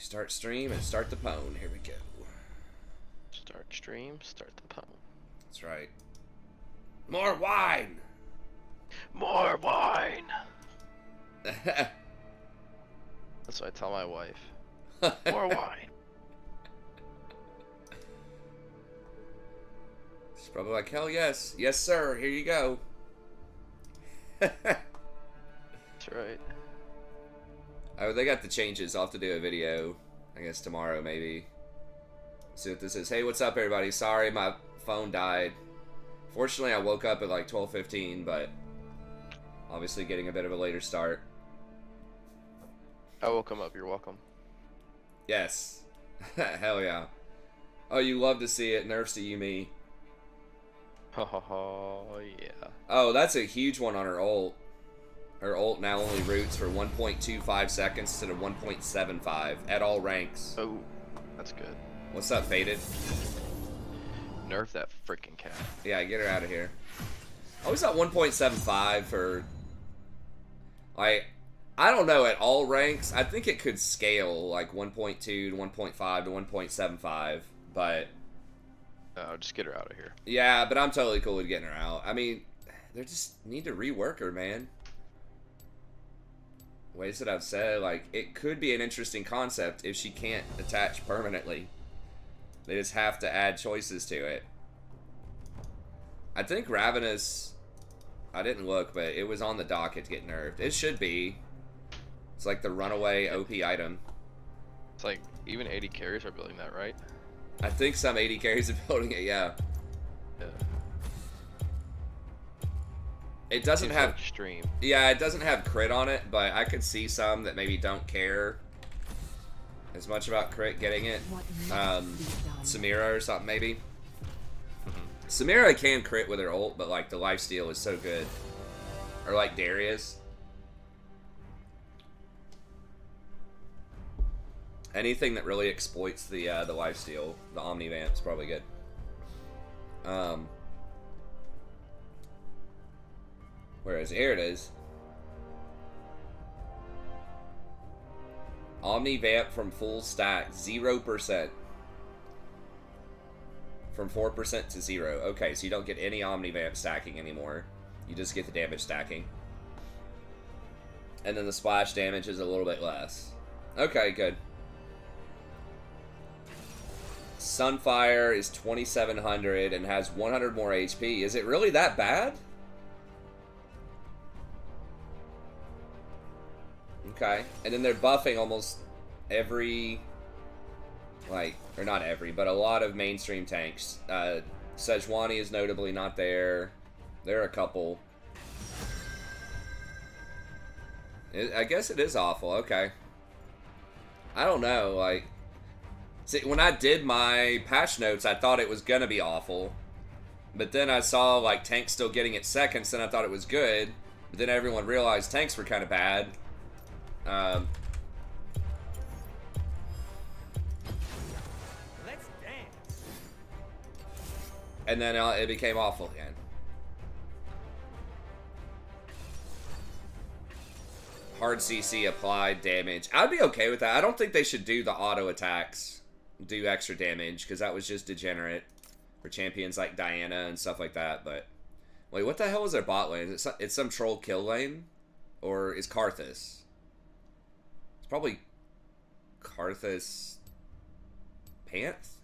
Start stream and start the pwn. Here we go. Start stream, start the pwn. That's right. More wine! More wine! That's what I tell my wife. More wine. She's probably like, hell yes. Yes, sir. Here you go. That's right. Oh, they got the changes. I'll have to do a video, I guess tomorrow maybe. See what this is. Hey, what's up everybody? Sorry, my phone died. Fortunately, I woke up at like 12:15, but obviously getting a bit of a later start. I will come up, you're welcome. Yes. Hell yeah. Oh, you love to see it. Nerfs to Yumi. Oh, yeah. Oh, that's a huge one on her ult. Her ult now only roots for 1.25 seconds instead of 1.75 at all ranks. Oh, that's good. What's up, Faded? Nerf that freaking cat. Yeah, get her out of here. I was at 1.75 for... Like, I don't know, at all ranks, I think it could scale like 1.2 to 1.5 to 1.75, but... No, just get her out of here. Yeah, but I'm totally cool with getting her out. I mean, they just need to rework her, man. Ways that I've said, like, it could be an interesting concept if she can't attach permanently. They just have to add choices to it. I think Ravenous, I didn't look, but it was on the docket to get nerfed. It should be. It's like the runaway OP item. It's like, even 80 carries are building that, right? I think some 80 carries are building it, yeah. Yeah. It doesn't Seems have... like stream. Yeah, it doesn't have crit on it, but I could see some that maybe don't care as much about crit getting it. Samira or something, maybe. Samira can crit with her ult, but like the lifesteal is so good. Or like Darius. Anything that really exploits the lifesteal, the Omni Vamp's probably good. Whereas here it is. Omni Vamp from full stack, 0%. From 4% to 0. Okay, so you don't get any Omni Vamp stacking anymore. You just get the damage stacking. And then the splash damage is a little bit less. Okay, good. Sunfire is 2700 and has 100 more HP. Is it really that bad? Okay. And then they're buffing almost every, like, or not every, but a lot of mainstream tanks. Sejuani is notably not there. There are a couple. I guess it is awful. Okay. I don't know, like, see, when I did my patch notes, I thought it was gonna be awful. But then I saw, like, tanks still getting it seconds, and I thought it was good. But then everyone realized tanks were kind of bad. Let's dance. And then it became awful again. Hard CC applied damage. I'd be okay with that. I don't think they should do the auto attacks, do extra damage, because that was just degenerate for champions like Diana and stuff like that. But wait, what the hell is their bot lane? It's some troll kill lane, or is Karthus? It's probably Karthus Panth?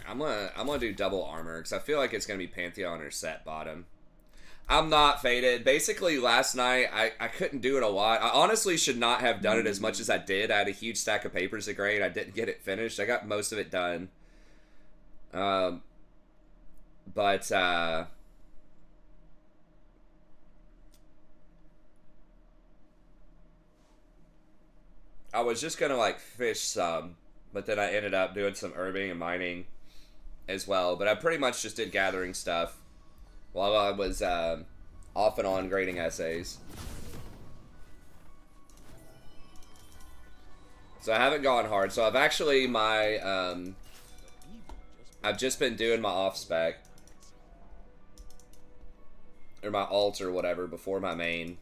Right, I'm gonna do double armor because I feel like it's gonna be Pantheon or Set bottom. I'm not Faded. Basically, last night I couldn't do it a lot. I honestly should not have done it as much as I did. I had a huge stack of papers to grade. I didn't get it finished. I got most of it done. But I was just gonna like fish some, but then I ended up doing some herbing and mining as well. But I pretty much just did gathering stuff while I was off and on grading essays. So I haven't gone hard. So I've actually I've just been doing my off spec. or my ult or whatever before my main.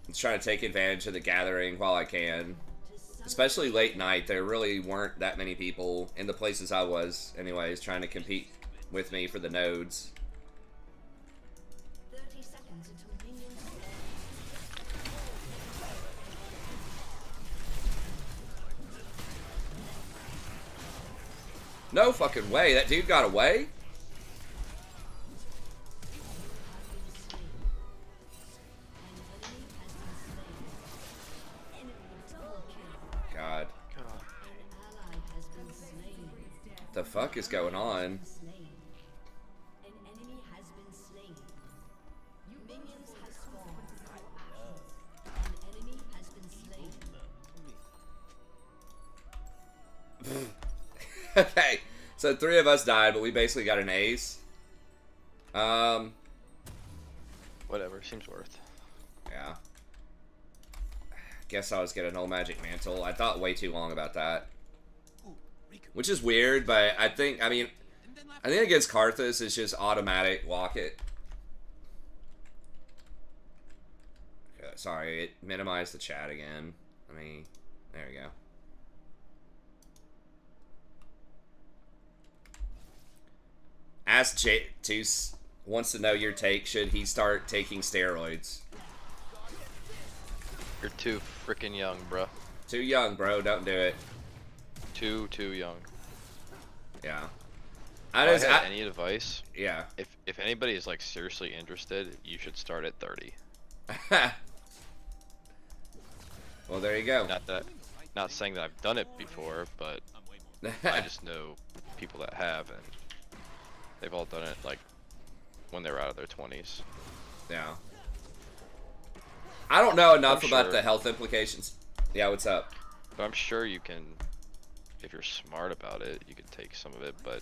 I'm just trying to take advantage of the gathering while I can. Especially late night, there really weren't that many people in the places I was, anyways, trying to compete with me for the nodes. 30 seconds until minions. No fucking way, that dude got away? God. What the fuck is going on? An enemy has been slain. Minions have spawned. An enemy has been slain. Okay, so 3 of us died, but we basically got an ace. Whatever, seems worth. Yeah. Guess I was getting old magic mantle. I thought way too long about that. Which is weird, but I think against Karthus it's just automatic walk it. Sorry, it minimized the chat again. There we go. Ask J2 wants to know your take. Should he start taking steroids? You're too freaking young, bruh. Too young, bro. Don't do it. Too young. Yeah. If I had any advice, yeah. if anybody is like seriously interested, you should start at 30. Well, there you go. Not saying that I've done it before, but I just know people that have, and they've all done it like when they were out of their 20s. Yeah. I don't know enough I'm about sure. the health implications. Yeah, what's up? But I'm sure you can, if you're smart about it, you can take some of it, but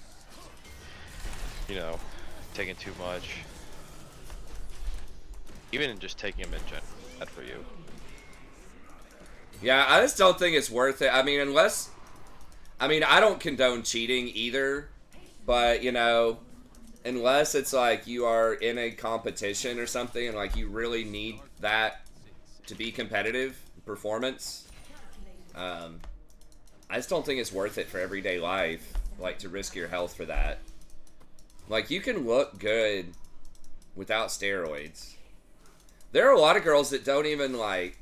you know, taking too much, even just taking them in general, bad for you. Yeah, I just don't think it's worth it. I don't condone cheating either, but you know, unless it's like you are in a competition or something and like you really need that to be competitive performance, I just don't think it's worth it for everyday life, like to risk your health for that. Like, you can look good without steroids. There are a lot of girls that don't even like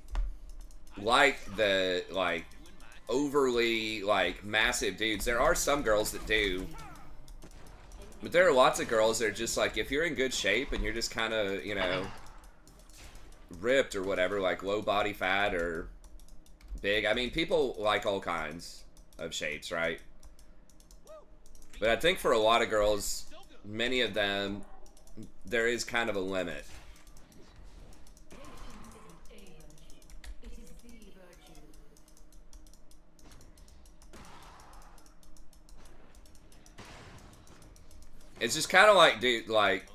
the overly massive dudes. There are some girls that do, but there are lots of girls that are just like, if you're in good shape and you're just kind of, you know, ripped or whatever, like low body fat or big. I mean, people like all kinds of shapes, right? But I think for a lot of girls, many of them, there is kind of a limit. It's just kind of like, dude, like,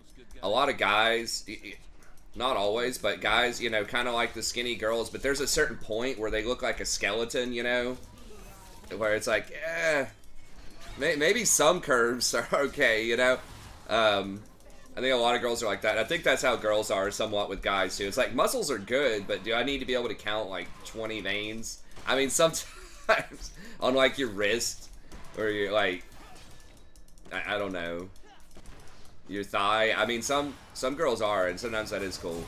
a lot of guys, not always, but guys, you know, kind of like the skinny girls, but there's a certain point where they look like a skeleton, you know? Where it's like, maybe some curves are okay, you know? I think a lot of girls are like that. I think that's how girls are somewhat with guys, too. It's like, muscles are good, but do I need to be able to count, like, 20 veins? I mean, sometimes on, like, your wrist, or your, like, I don't know, your thigh. I mean, some girls are, and sometimes that is cool.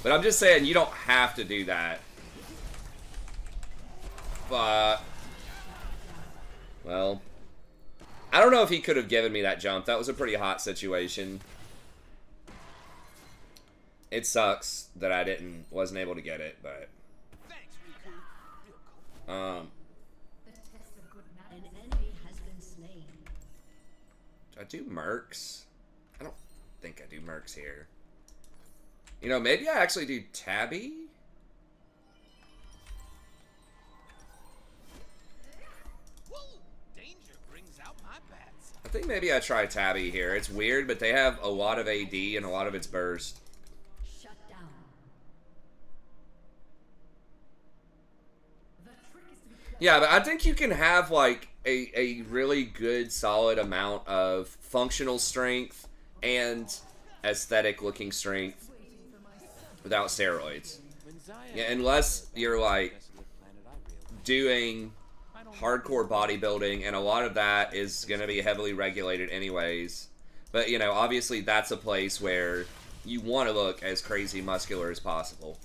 But I'm just saying, you don't have to do that. But, well, I don't know if he could have given me that jump. That was a pretty hot situation. It sucks that I wasn't able to get it, but An enemy has been slain. do I do mercs? I don't think I do mercs here. You know, maybe I actually do Tabby? I think maybe I try Tabby here. It's weird, but they have a lot of AD and a lot of its burst. Shut down. Yeah, but I think you can have like a really good solid amount of functional strength and aesthetic looking strength without steroids. Yeah, unless you're like doing hardcore bodybuilding, and a lot of that is going to be heavily regulated anyways. But you know, obviously that's a place where you want to look as crazy muscular as possible.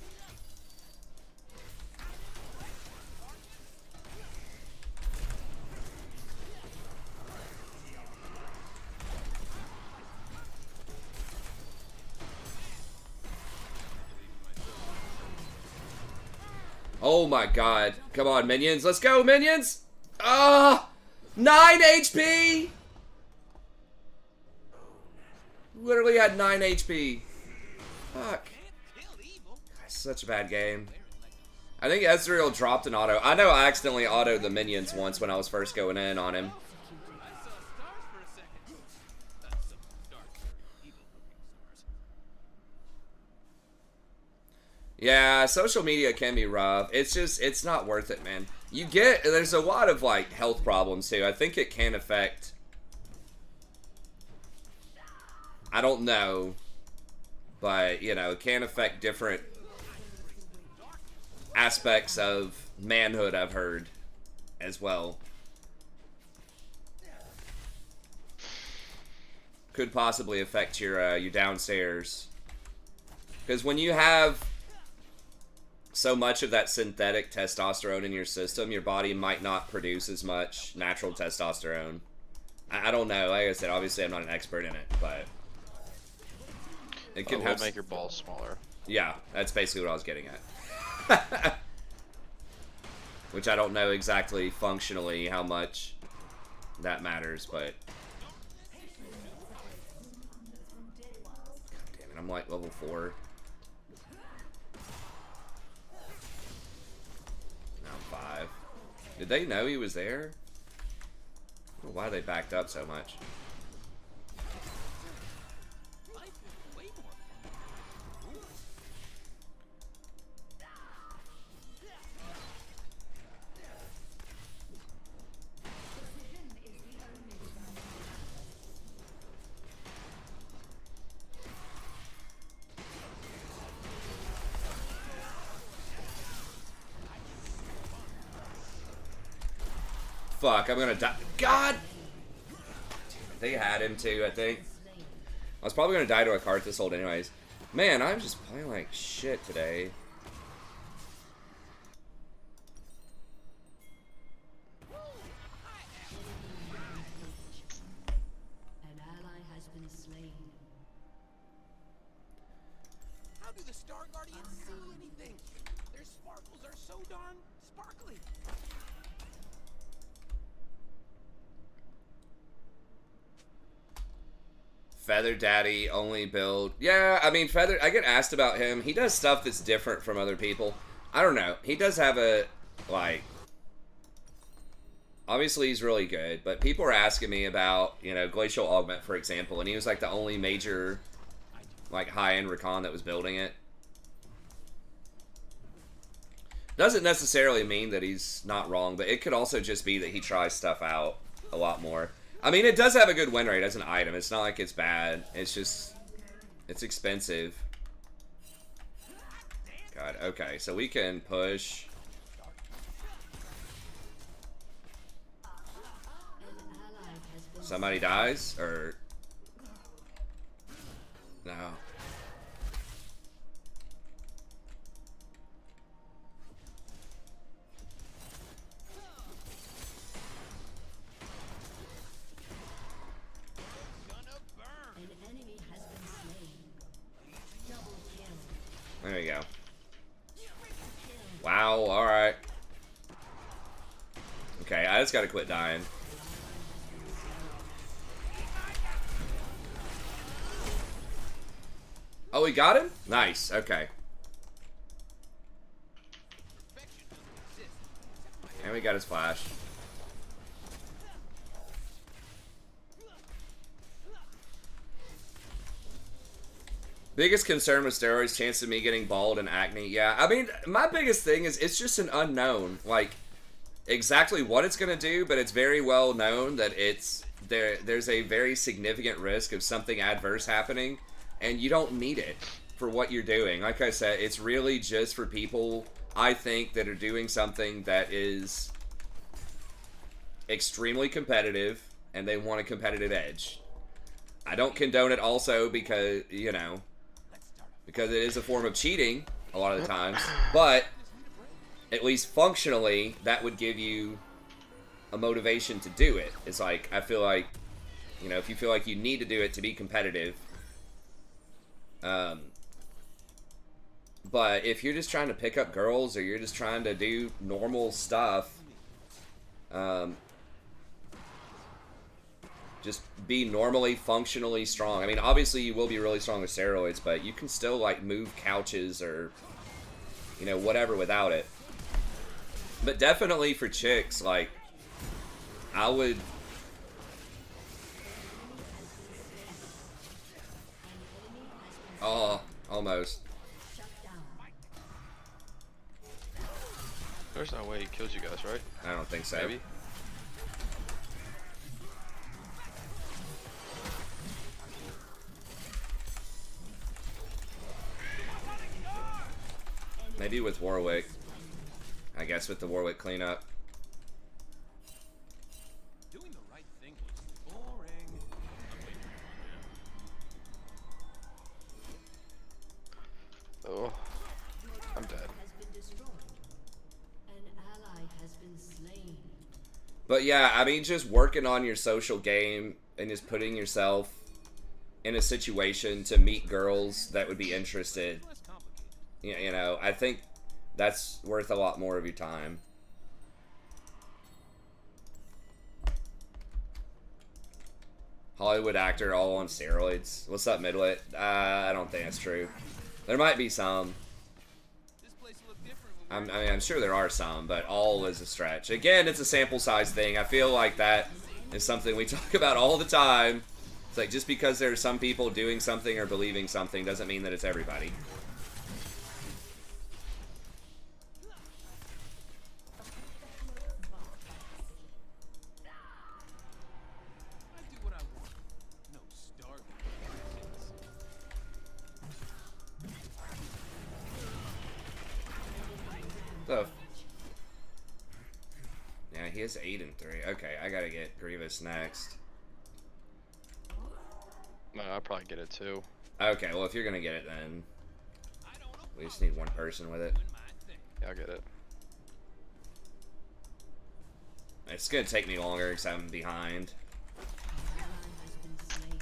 Oh my god. Come on, minions. Let's go, minions! Ah! 9 HP! Literally had 9 HP. Fuck. That's such a bad game. I think Ezreal dropped an auto. I know I accidentally autoed the minions once when I was first going in on him. Yeah, social media can be rough. It's just, it's not worth it, man. There's a lot of, like, health problems, too. I think it can affect... I don't know. But, you know, it can affect different aspects of manhood, I've heard, as well. Could possibly affect your downstairs. Because when you have so much of that synthetic testosterone in your system, your body might not produce as much natural testosterone. I don't know. Like I said, obviously I'm not an expert in it, but it can make your balls smaller. Yeah, that's basically what I was getting at. Which I don't know exactly functionally how much that matters, but God damn it, I'm like level 4. Now 5. Did they know he was there? I don't know why they backed up so much. Fuck, I'm gonna die. God! They had him too, I think. I was probably gonna die to a card this hold anyways. Man, I'm just playing like shit today. An ally has been slain. How do the Star Guardians see anything? Their sparkles are so darn sparkly. Feather Daddy only build. Yeah, I mean, Feather, I get asked about him. He does stuff that's different from other people. I don't know. He does have a, like, obviously he's really good, but people are asking me about, you know, Glacial Augment, for example, and he was like the only major, like, high-end Rakan that was building it. Doesn't necessarily mean that he's not wrong, but it could also just be that he tries stuff out a lot more. I mean, it does have a good win rate as an item. It's not like it's bad. It's just, it's expensive. God, okay, so we can push. Somebody dies, or no? There you go. Wow, alright. Okay, I just gotta quit dying. Oh, we got him? Nice, okay. And we got his flash. Biggest concern with steroids, chance of me getting bald and acne. Yeah, I mean, my biggest thing is it's just an unknown. Like, exactly what it's going to do, but it's very well known that there's a very significant risk of something adverse happening, and you don't need it for what you're doing. Like I said, it's really just for people, I think, that are doing something that is extremely competitive and they want a competitive edge. I don't condone it also because, you know, because it is a form of cheating a lot of the times, but at least functionally, that would give you a motivation to do it. It's like, I feel like, you know, if you feel like you need to do it to be competitive, but if you're just trying to pick up girls or you're just trying to do normal stuff, just be normally, functionally strong. I mean, obviously you will be really strong with steroids, but you can still, like, move couches or, you know, whatever without it. But definitely for chicks, like, I would... Oh, almost. There's no way he kills you guys, right? I don't think so. Maybe. Maybe with Warwick. I guess with the Warwick cleanup. Doing the right thing was boring. Oh, I'm dead. Has been destroyed. An ally has been slain. But yeah, I mean, just working on your social game and just putting yourself in a situation to meet girls that would be interested. Less complicated. You know, I think that's worth a lot more of your time. Hollywood actor all on steroids. What's up, Midlet? I don't think that's true. There might be some. This place will look different. I mean, I'm sure there are some, but all is a stretch. Again, it's a sample size thing. I feel like that is something we talk about all the time. It's like, just because there are some people doing something or believing something doesn't mean that it's everybody. I do what I want. No starving. So, yeah, he has 8 and 3. Okay, I gotta get Grievous next. No, I'll probably get it too. Okay, well, if you're gonna get it, then we just need one person with it. Yeah, I'll get it. It's gonna take me longer because I'm behind. An ally has been slain.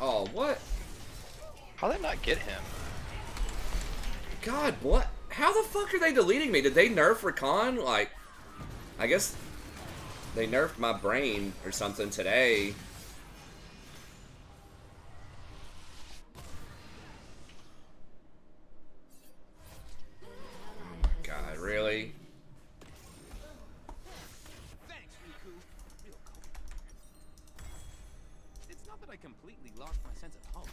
Oh, what? How did I not get him? God, what? How the fuck are they deleting me? Did they nerf Rakan? Like, I guess they nerfed my brain or something today. God, really? Thanks, Riku. Real cool. It's not that I completely lost my sense of home.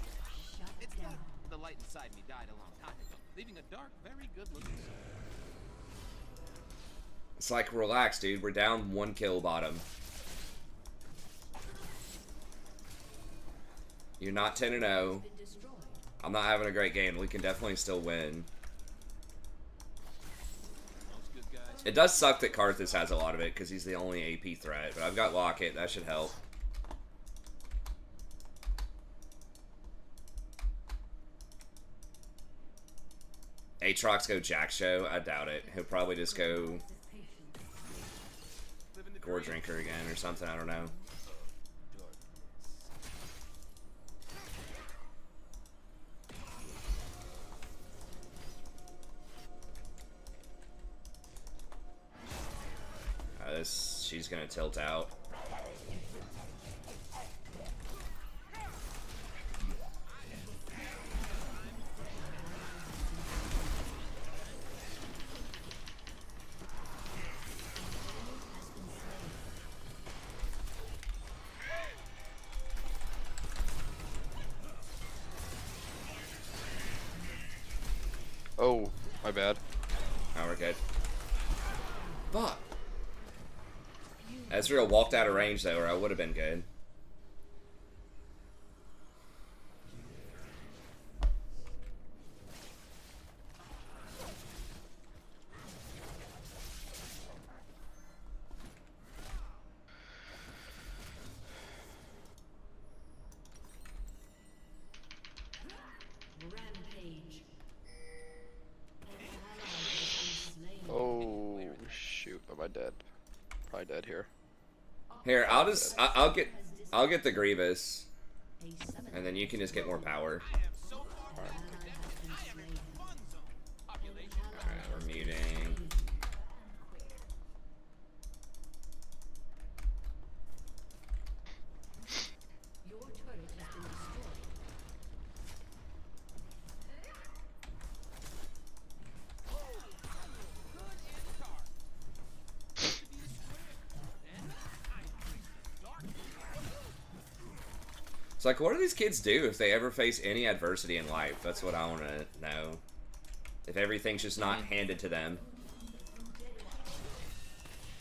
Shut It's down. that the light inside me died a long time ago, leaving a dark, very good-looking soul. It's like, relax, dude. We're down 1 kill bottom. You're not 10 and 0. Been destroyed. I'm not having a great game. We can definitely still win. Most good guys. It does suck that Karthus has a lot of it because he's the only AP threat, but I've got Locket. That should help. Aatrox go Jack Show? I doubt it. He'll probably just go Living the Gore dream. Drinker again or something. I don't know. She's gonna tilt out. My bad. Now we're good. Fuck. Ezreal walked out of range though, or I would have been good. Rampage. An ally has been slain. Oh shoot! Am I dead? Probably dead here. Here, I'll get the Grievous, and then you can just get more power. Alright, we're muting. Your turret has been destroyed. It's like, what do these kids do if they ever face any adversity in life? That's what I want to know. If everything's just not handed to them.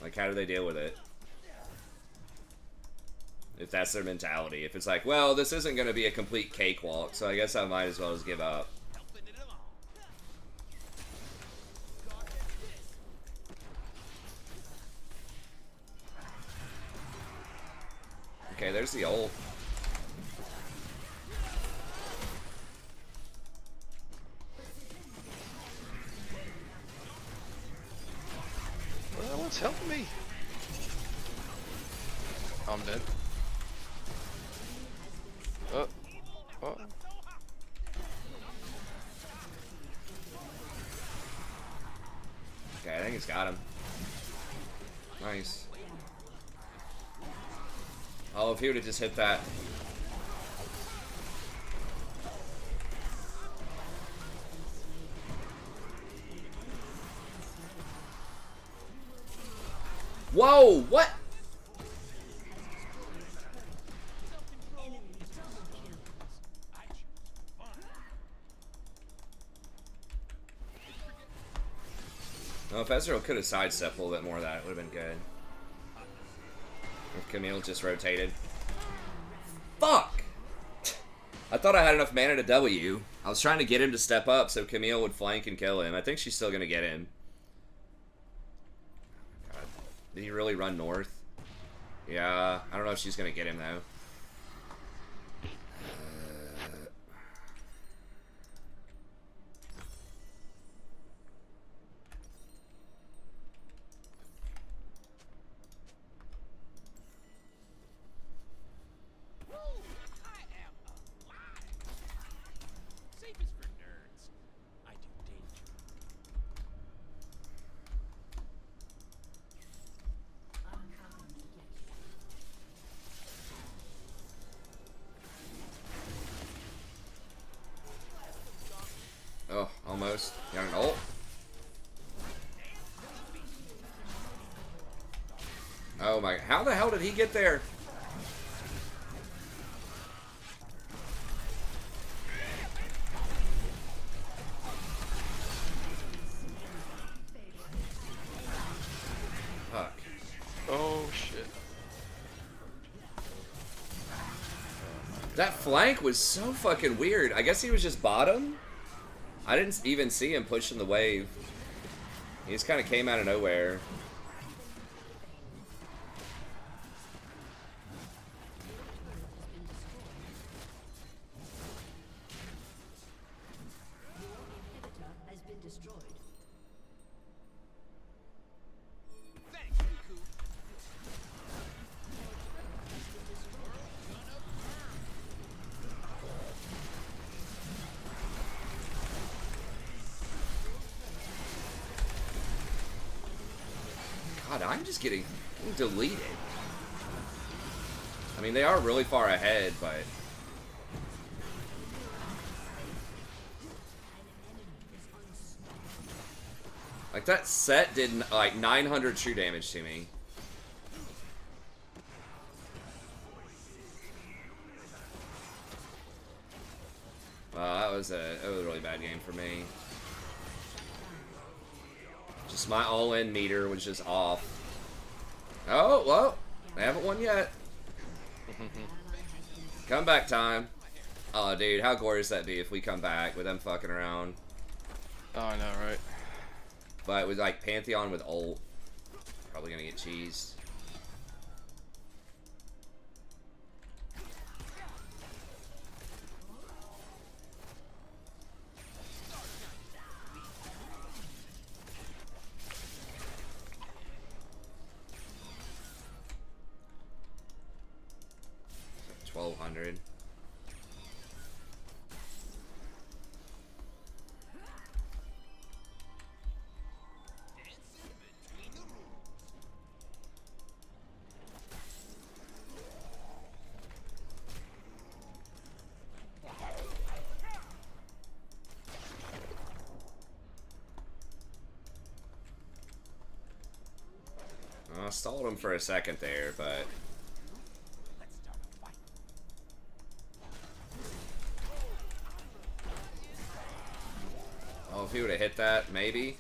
Like, how do they deal with it? If that's their mentality. If it's like, well, this isn't going to be a complete cakewalk, so I guess I might as well just give up. Okay, there's the ult. No one's helping me. I'm dead. Oh. Oh. Okay, I think it's got him. Nice. Oh, if he would have just hit that. Whoa, what? Well, if Ezreal could have sidestepped a little bit more of that, it would have been good. If Camille just rotated. Fuck! I thought I had enough mana to W. I was trying to get him to step up so Camille would flank and kill him. I think she's still going to get him. God. Did he really run north? Yeah, I don't know if she's going to get him though. I am alive. Safe is for nerds. I do danger. I'm coming to get you. Oh, almost. Got an ult. Oh my, how the hell did he get there? Fuck. Oh shit. That flank was so fucking weird. I guess he was just bottom. I didn't even see him pushing the wave. He just kind of came out of nowhere. Inhibitor has been destroyed. Thanks, Riku. God, I'm just getting deleted. I mean, they are really far ahead, but... Like, that set did, like, 900 true damage to me. Well, that was a really bad game for me. my all-in meter was just off. Oh, well, they haven't won yet. Comeback time. Oh, dude, how glorious that be if we come back with them fucking around. Oh, I know, right? But with like Pantheon with ult, probably gonna get cheesed. So 1200. I stalled him for a second there, but oh, if he would have hit that, maybe.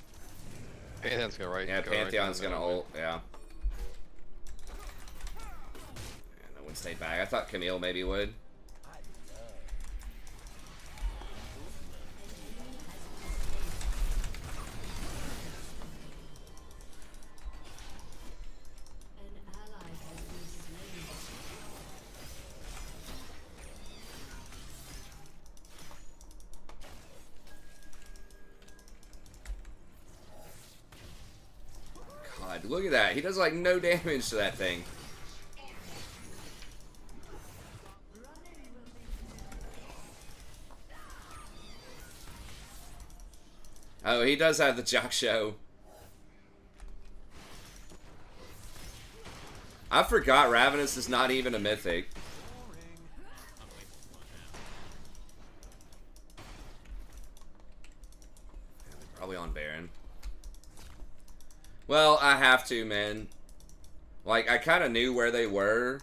Pantheon's gonna right. Yeah, go Pantheon's right gonna ult. Yeah. And no one stayed back. I thought Camille maybe would. An ally has been slain. God, look at that. He does like no damage to that thing. Oh, he does have the jock show. I forgot Ravenous is not even a mythic. Probably on Baron. Well, I have to, man. Like, I kind of knew where they were.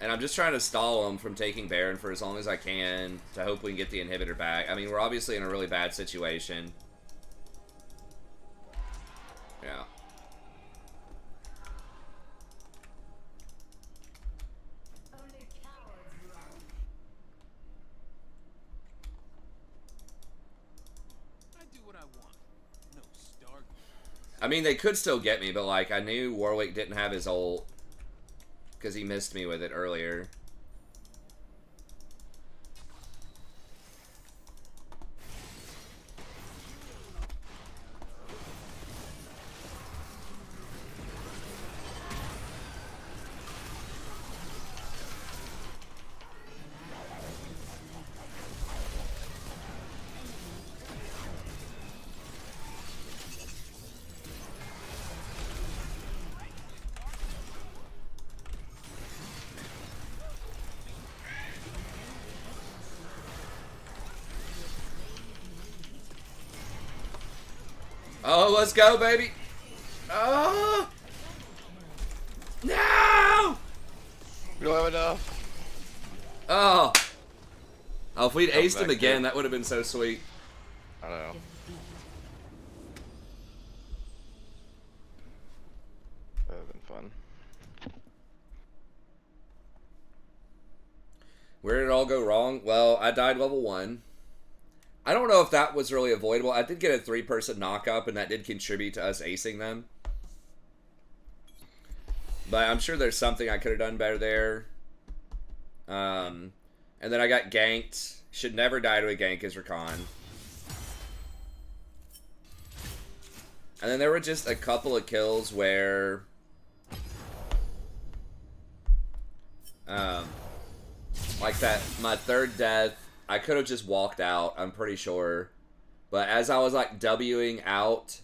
And I'm just trying to stall them from taking Baron for as long as I can to hope we can get the inhibitor back. I mean, we're obviously in a really bad situation. Yeah. Only cowards run. I do what I want. No star. I mean, they could still get me, but, like, I knew Warwick didn't have his ult. Because he missed me with it earlier. Oh, let's go, baby. Oh! No! We don't have enough. Oh. Oh, if we'd Come aced him back again, here. that would have been so sweet. I don't know. That would have been fun. Where did it all go wrong? Well, I died level 1. I don't know if that was really avoidable. I did get a 3-person knock-up, and that did contribute to us acing them. But I'm sure there's something I could have done better there. And then I got ganked. Should never die to a gank as Rakan. And then there were just a couple of kills where... like that, my third death, I could have just walked out, I'm pretty sure. But as I was, like, W'ing out,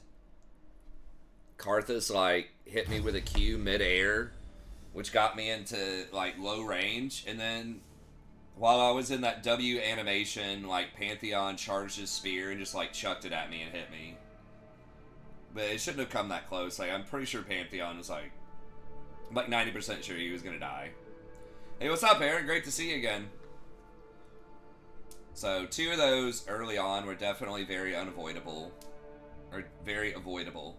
Karthus, like, hit me with a Q mid-air, which got me into, like, low range. And then, while I was in that W animation, like, Pantheon charged his spear and just, like, chucked it at me and hit me. But it shouldn't have come that close. Like, I'm pretty sure Pantheon was, like, I'm, like, 90% sure he was gonna die. Hey, what's up, Aaron? Great to see you again. So, 2 of those early on were definitely very unavoidable. are very avoidable.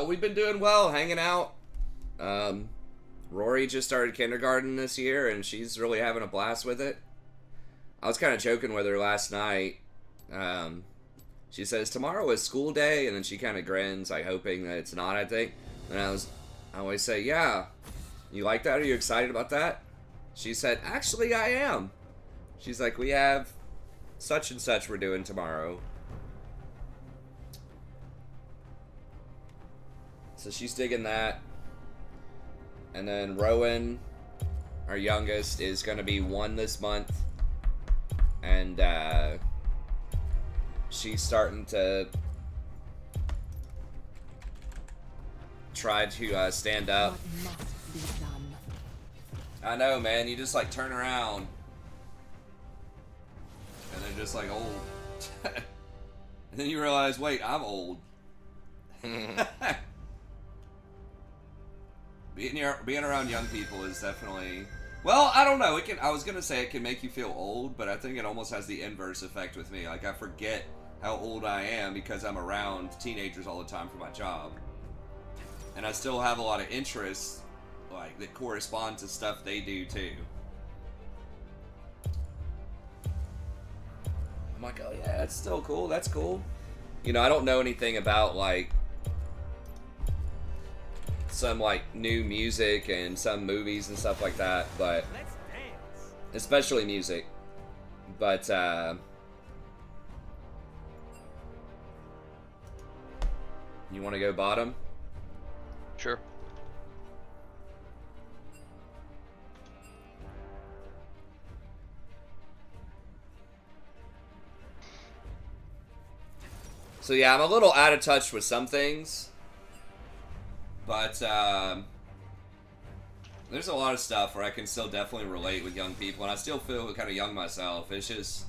We've been doing well, hanging out. Rory just started kindergarten this year, and she's really having a blast with it. I was kind of joking with her last night. She says, tomorrow is school day, and then she kind of grins, like hoping that it's not, I think. And I always say, yeah, you like that? Are you excited about that? She said, actually, I am. She's like, we have such and such we're doing tomorrow. So she's digging that. And then Rowan, our youngest, is going to be 1 this month. And she's starting to try to stand up. What must be done? I know, man. You just like turn around. And they're just like old. And then you realize, wait, I'm old. Being around young people is definitely, well, I don't know. I was gonna say it can make you feel old, but I think it almost has the inverse effect with me. Like I forget how old I am because I'm around teenagers all the time for my job, and I still have a lot of interests like that correspond to stuff they do too. I'm like, oh yeah, that's still cool. That's cool. You know, I don't know anything about like some like new music and some movies and stuff like that, but Let's dance. especially music. But you want to go bottom? Sure. So yeah, I'm a little out of touch with some things. But there's a lot of stuff where I can still definitely relate with young people, and I still feel kind of young myself. It's just,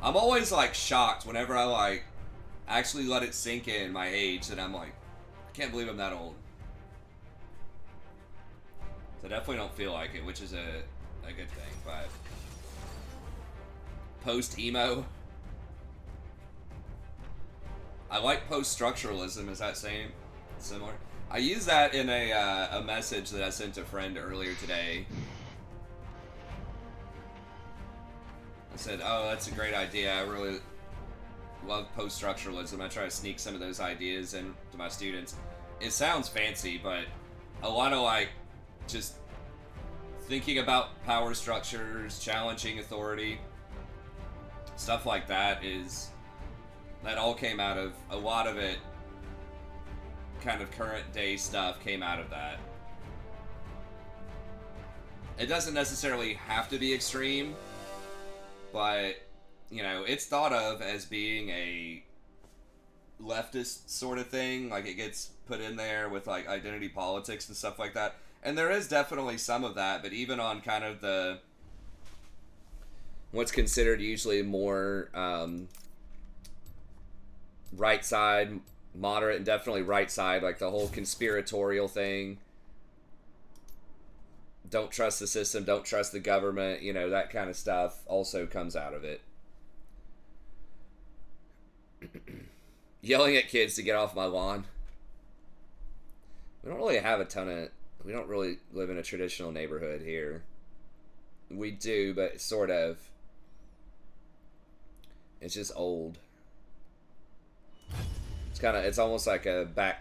I'm always like shocked whenever I like actually let it sink in my age that I'm like, I can't believe I'm that old. So I definitely don't feel like it, which is a good thing. But post emo, I like post structuralism. Is that similar? I used that in a message that I sent a friend earlier today. I said, oh, that's a great idea. I really love post-structuralism. I try to sneak some of those ideas into my students. It sounds fancy, but a lot of like just thinking about power structures, challenging authority, stuff like that all came out of, a lot of it, kind of current day stuff came out of that. It doesn't necessarily have to be extreme, but you know, it's thought of as being a leftist sort of thing. Like it gets put in there with like identity politics and stuff like that. And there is definitely some of that, but even on kind of the what's considered usually more right side, moderate and definitely right side, like the whole conspiratorial thing. Don't trust the system, don't trust the government, you know, that kind of stuff also comes out of it. Yelling at kids to get off my lawn. We don't really live in a traditional neighborhood here. We do, but sort of. It's just old. It's almost like it's not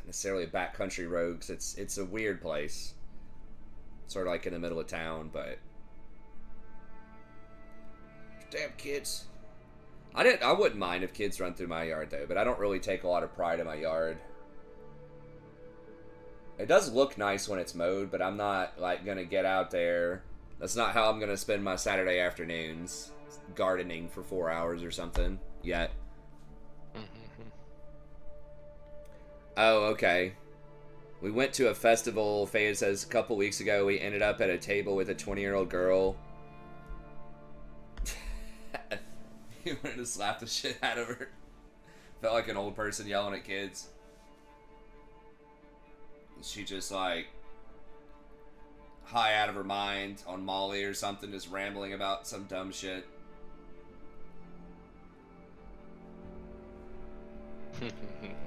necessarily a backcountry road, 'cause it's a weird place. Sort of like in the middle of town, but damn kids. I wouldn't mind if kids run through my yard though, but I don't really take a lot of pride in my yard. It does look nice when it's mowed, but I'm not like gonna get out there That's not how I'm gonna spend my Saturday afternoons, gardening for 4 hours or something yet. Oh, okay. We went to a festival, Faye says, a couple weeks ago. We ended up at a table with a 20-year-old girl. He wanted to slap the shit out of her. Felt like an old person yelling at kids. She just like high out of her mind on Molly or something, just rambling about some dumb shit.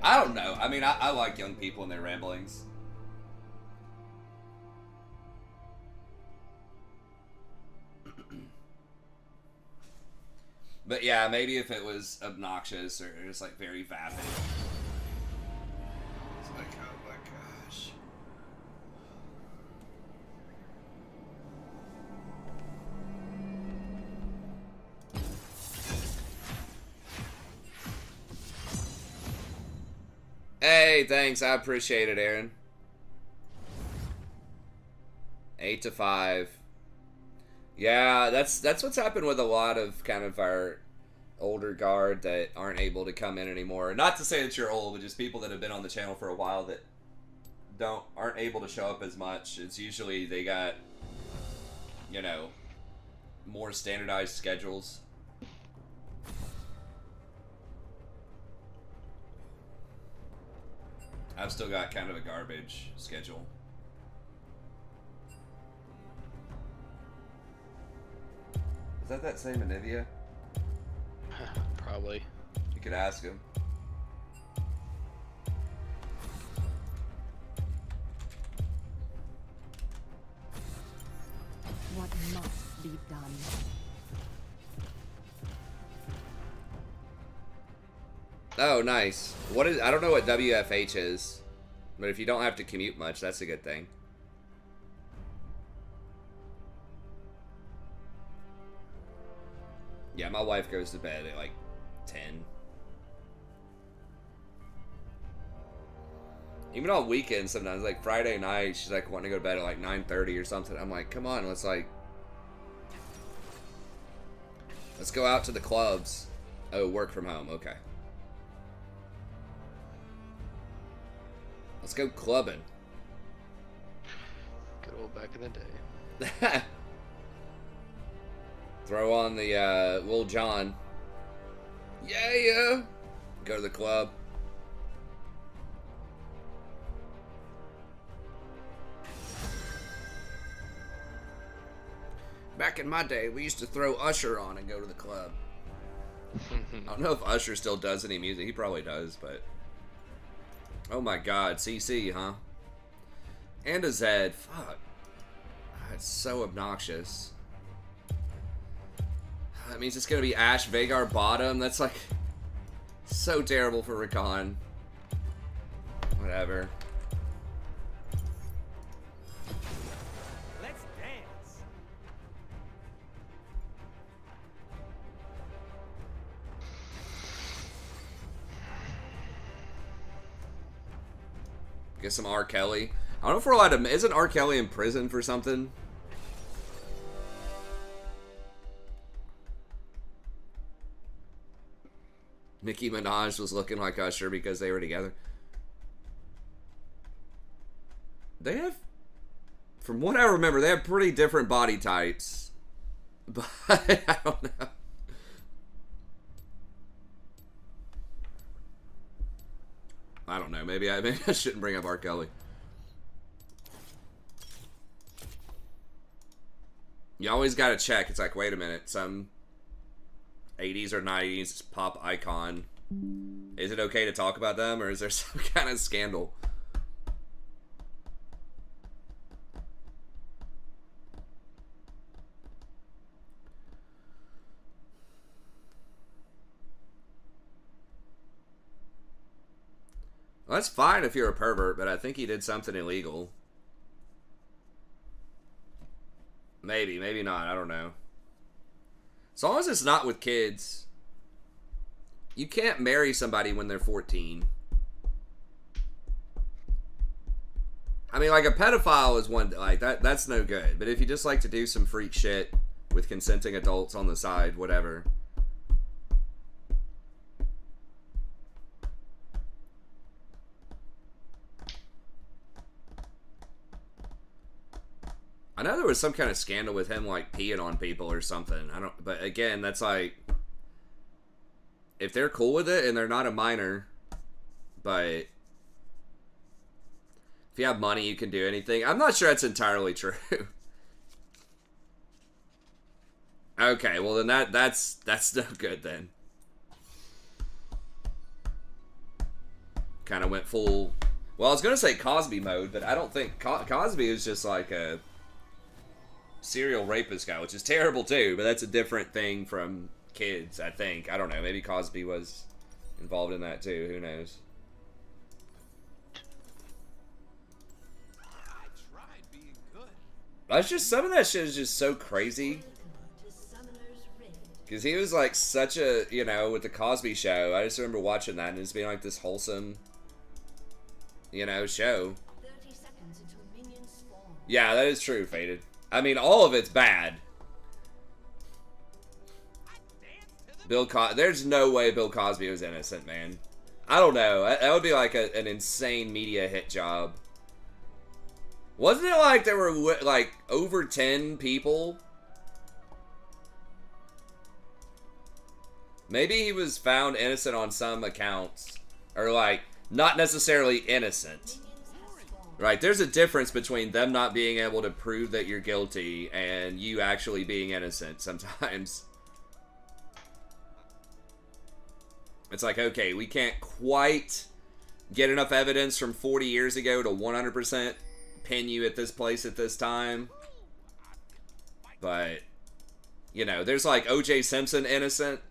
I don't know. I mean, I like young people and their ramblings. But yeah, maybe if it was obnoxious or just like very vapid. It's like, oh my gosh. Hey, thanks. I appreciate it, Aaron. 8 to 5. Yeah, that's what's happened with a lot of kind of our older guard that aren't able to come in anymore. Not to say that you're old, but just people that have been on the channel for a while that aren't able to show up as much. It's usually they got, you know, more standardized schedules. I've still got kind of a garbage schedule. Is that same Anivia? Probably. You could ask him. What must be done? Oh, nice. What is? I don't know what WFH is, but if you don't have to commute much, that's a good thing. Yeah, my wife goes to bed at like 10. Even on weekends sometimes, like Friday night, she's like wanting to go to bed at like 9:30 or something. I'm like, come on, let's go out to the clubs. Oh, work from home, okay. Let's go clubbing. Good old back in the day. Throw on the Lil Jon. Yeah. Go to the club. Back in my day, we used to throw Usher on and go to the club. I don't know if Usher still does any music. He probably does, but... Oh my god, CC, huh? And a Zed. Fuck. It's so obnoxious. That means it's gonna be Ashe Vhagar bottom. That's like so terrible for Rakan. Whatever. Let's dance. Get some R. Kelly. I don't know if we're allowed to. Isn't R. Kelly in prison for something? Nicki Minaj was looking like Usher because they were together. They have, from what I remember, they have pretty different body types. But I don't know. I don't know. Maybe I shouldn't bring up R. Kelly. You always gotta check. It's like, wait a minute, some 80s or 90s pop icon. Is it okay to talk about them, or is there some kind of scandal? Well, that's fine if you're a pervert, but I think he did something illegal. Maybe, maybe not. I don't know. As long as it's not with kids. You can't marry somebody when they're 14. I mean, like, a pedophile is one, like, that's no good. But if you just like to do some freak shit with consenting adults on the side, whatever. I know there was some kind of scandal with him, like, peeing on people or something. I don't, but again, that's like, if they're cool with it and they're not a minor, but if you have money, you can do anything. I'm not sure that's entirely true. Okay, well then that's no good then. Kind of went full. Well, I was gonna say Cosby mode, but I don't think Cosby is just like a serial rapist guy, which is terrible too. But that's a different thing from kids, I think. I don't know. Maybe Cosby was involved in that too. Who knows? I tried being good. That's just, some of that shit is just so crazy. Because he was like such a, you know, with the Cosby Show. I just remember watching that and it's being like this wholesome, you know, show. 30 seconds until minions spawn. Yeah, that is true, Faded. I mean, all of it's bad. There's no way Bill Cosby was innocent, man. I don't know. That would be like an insane media hit job. Wasn't it like there were like over 10 people? Maybe he was found innocent on some accounts. Or like, not necessarily innocent. Right, there's a difference between them not being able to prove that you're guilty and you actually being innocent sometimes. It's like, okay, we can't quite get enough evidence from 40 years ago to 100% pin you at this place at this time. But, you know, there's like O.J. Simpson innocent.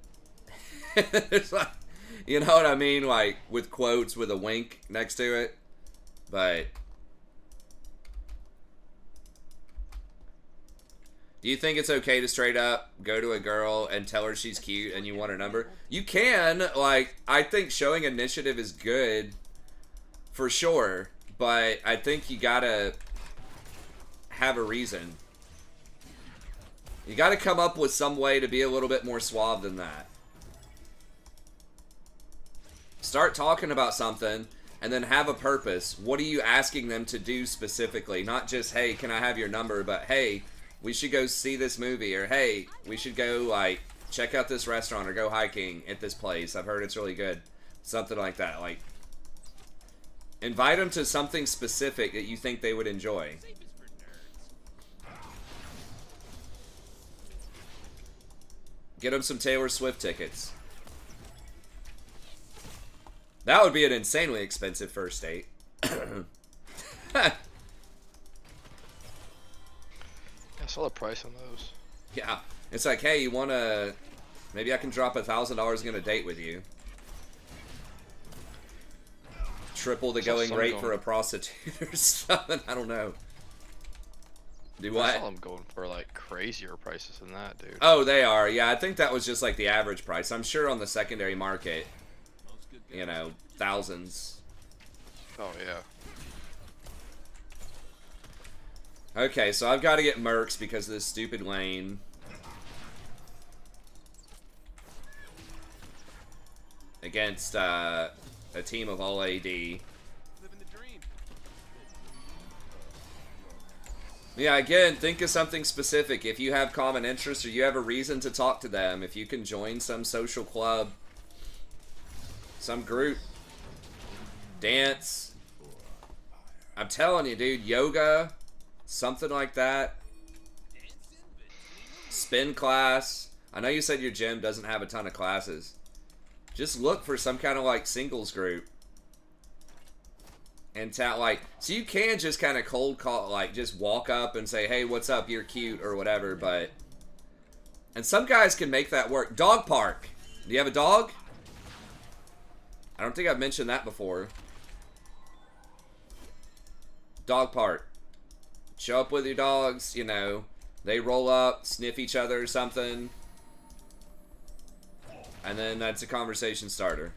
There's like, you know what I mean? Like, with quotes with a wink next to it. But do you think it's okay to straight up go to a girl and tell her she's cute and you want her number? You can. Like, I think showing initiative is good for sure, but I think you gotta have a reason. You gotta come up with some way to be a little bit more suave than that. Start talking about something and then have a purpose. What are you asking them to do specifically? Not just, hey, can I have your number? But, hey, we should go see this movie. Or, hey, we should go, like, check out this restaurant or go hiking at this place. I've heard it's really good. Something like that. Like, invite them to something specific that you think they would enjoy. Get them some Taylor Swift tickets. That would be an insanely expensive first date. I saw the price on those. Yeah. It's like, hey, you want to... Maybe I can drop $1,000 and get a date with you. Triple the going rate for a prostitute or something. I don't know. Do what? I saw them going for, like, crazier prices than that, dude. Oh, they are. Yeah, I think that was just, like, the average price. I'm sure on the secondary market... You know, thousands. Oh, yeah. Okay, so I've got to get Mercs because of this stupid lane. Against a team of all AD. Living the dream. Yeah, again, think of something specific. If you have common interests or you have a reason to talk to them, if you can join some social club, some group, dance, I'm telling you, dude, yoga, something like that, spin class. I know you said your gym doesn't have a ton of classes. Just look for some kind of like singles group and like, so you can just kind of cold call, like just walk up and say, hey, what's up, you're cute or whatever. But, and some guys can make that work. Dog park. Do you have a dog? I don't think I've mentioned that before. Dog park. Show up with your dogs, you know. They roll up, sniff each other or something. And then that's a conversation starter.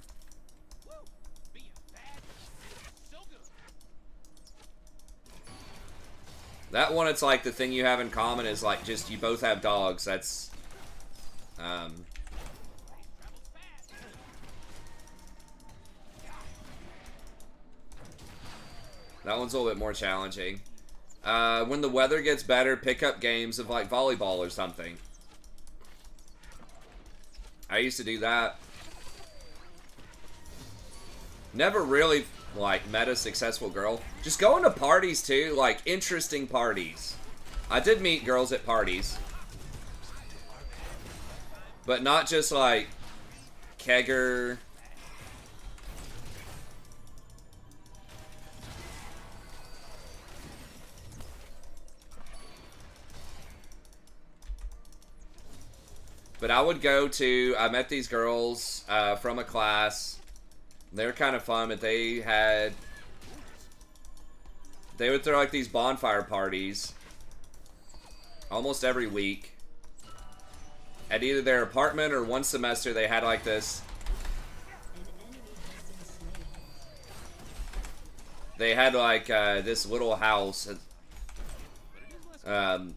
That one, it's like the thing you have in common is like just you both have dogs. That's that one's a little bit more challenging. When the weather gets better, pick up games of like volleyball or something. I used to do that. Never really like met a successful girl. Just going to parties too, like interesting parties. I did meet girls at parties, but not just like kegger. But I would go to, I met these girls from a class. They're kind of fun, but they would throw like these bonfire parties almost every week. At either their apartment or one semester they had like this. They had like this little house. And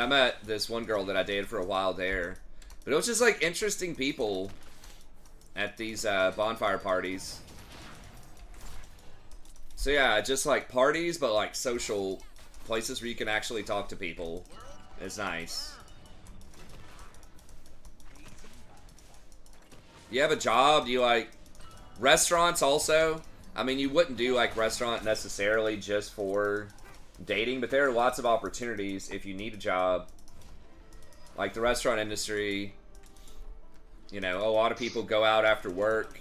I met this one girl that I dated for a while there. But it was just like interesting people at these bonfire parties. So yeah, just like parties, but like social places where you can actually talk to people. It's nice. You have a job, you like restaurants also. I mean, you wouldn't do like restaurant necessarily just for dating, but there are lots of opportunities if you need a job. Like the restaurant industry, you know, a lot of people go out after work.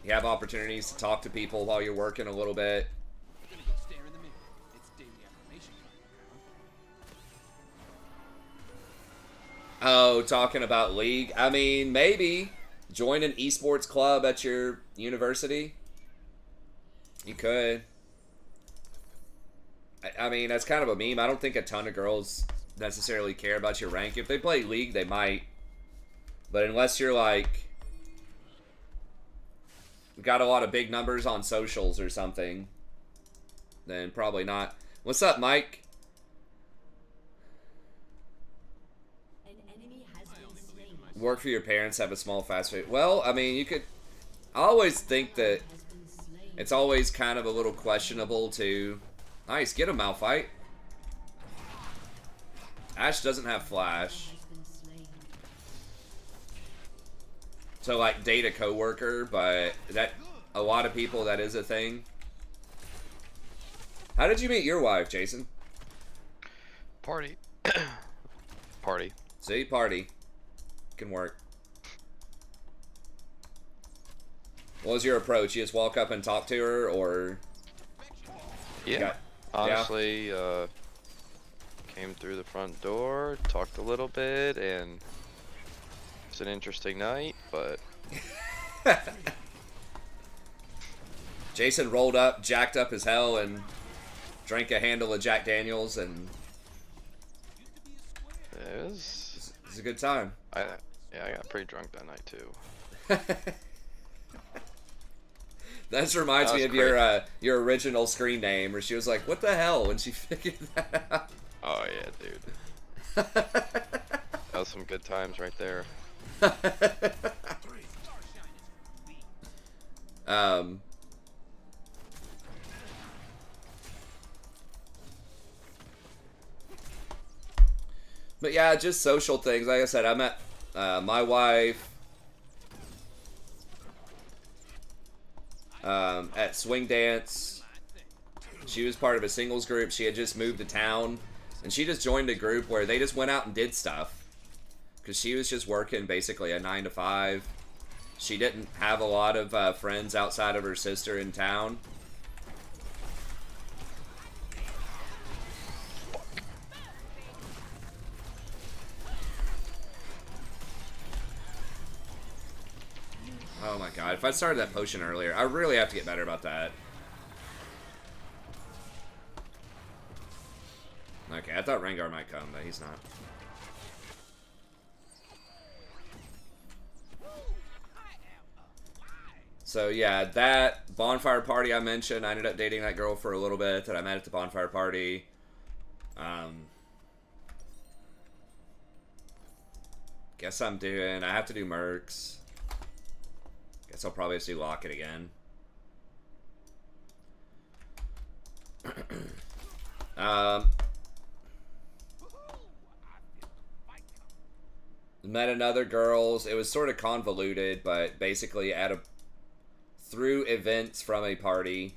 You have opportunities to talk to people while you're working a little bit. We're gonna go stare in the mirror. It's daily affirmation time, Oh, talking about league. I mean, maybe join an esports club at your university. You could. I mean, that's kind of a meme. I don't think a ton of girls necessarily care about your rank. If they play league, they might. But unless you're like got a lot of big numbers on socials or something, then probably not. What's up, Mike? An enemy has been slain. Work for your parents, have a small fast food. Well, I mean, you could. I always think that Has been slain. it's always kind of a little questionable to. Nice, get him, Malphite. Ash doesn't have flash. Has been slain. So like date a coworker, but that a lot of people that is a thing. How did you meet your wife, Jason? Party. Party. See, party. Can work. What was your approach? You just walk up and talk to her, or Yeah. got- Honestly, came through the front door, talked a little bit, and it's an interesting night, but Jason rolled up, jacked up as hell, and drank a handle of Jack Daniels, and it was, it's a good time. yeah, I got pretty drunk that night too. That reminds That me was of great. your original screen name, where she was like, "What the hell?" when she figured that out. Oh yeah, dude. That was some good times right there. But yeah, just social things. Like I said, I met my wife at swing dance. She was part of a singles group. She had just moved to town, and she just joined a group where they just went out and did stuff. Because she was just working basically a 9 to 5. She didn't have a lot of friends outside of her sister in town. Oh my god, if I started that potion earlier, I really have to get better about that. Okay, I thought Rengar might come, but he's not. So yeah, that bonfire party I mentioned, I ended up dating that girl for a little bit that I met at the bonfire party. Guess I have to do Mercs. Guess I'll probably just do Locket again. Met another girls. It was sort of convoluted, but basically through events from a party.